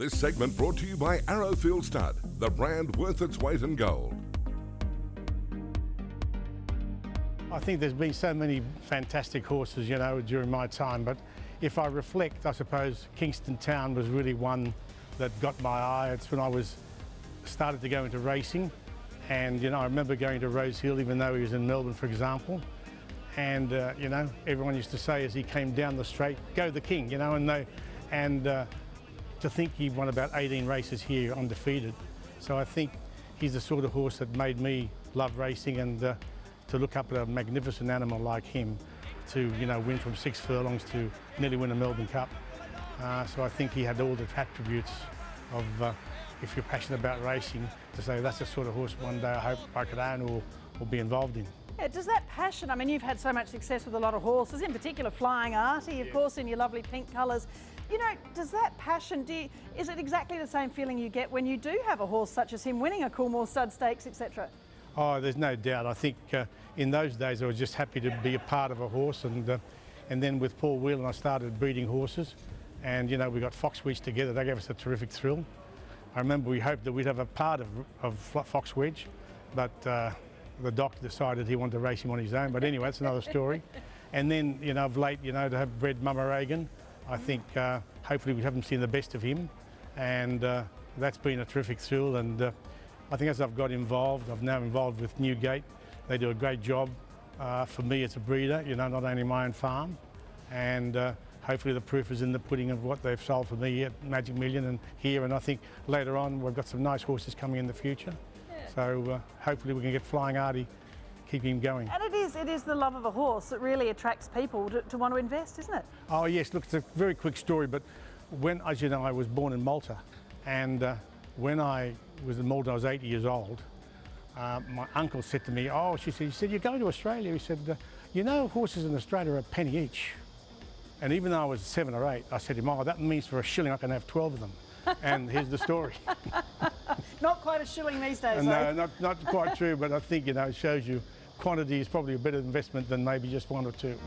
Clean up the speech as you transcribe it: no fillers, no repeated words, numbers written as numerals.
This segment brought to you by Arrowfield Stud, the brand worth its weight in gold. I think there's been so many fantastic horses, you know, during my time, but if I reflect, I suppose Kingston Town was really one that got my eye. It's when I started to go into racing, and, you know, I remember going to Rosehill, even though he was in Melbourne, for example, and, you know, everyone used to say as he came down the straight, "Go the King," you know, and to think he won about 18 races here undefeated. So I think he's the sort of horse that made me love racing, and to look up at a magnificent animal like him to, you know, win from 6 furlongs to nearly win a Melbourne Cup. So I think he had all the attributes of, if you're passionate about racing, to say that's the sort of horse one day I hope I could own or be involved in. Yeah, does that passion, I mean, you've had so much success with a lot of horses, in particular Flying Artie, of course, in your lovely pink colours. You know, does that passion, is it exactly the same feeling you get when you do have a horse such as him winning a Coolmore Stud Stakes, etc.? Oh, there's no doubt. I think in those days I was just happy to be a part of a horse, and then with Paul Whelan I started breeding horses, and, you know, we got Fox Wedge together. They gave us a terrific thrill. I remember we hoped that we'd have a part of Fox Wedge, but the doctor decided he wanted to race him on his own. But anyway, that's another story. And then, you know, of late, you know, to have bred Mama Reagan, I think hopefully we haven't seen the best of him, and that's been a terrific thrill. And I think as I've got involved, I'm now involved with Newgate. They do a great job for me as a breeder, you know, not only my own farm, and hopefully the proof is in the pudding of what they've sold for me at Magic Million and here, and I think later on we've got some nice horses coming in the future. Yeah. So hopefully we can get Flying Artie, keep him going. And it is the love of a horse that really attracts people to want to invest, isn't it? Oh yes, look, it's a very quick story, but when, as you know, I was born in Malta, and when I was in Malta I was 8 years old. My uncle said to me, he said, "You're going to Australia?" He said, "You know, horses in Australia are a penny each." And even though I was 7 or 8, I said to him, "Oh, that means for a shilling I can have 12 of them." And here's the story. Not quite a shilling these days, No, not quite true, but I think, you know, it shows you quantity is probably a better investment than maybe just 1 or 2.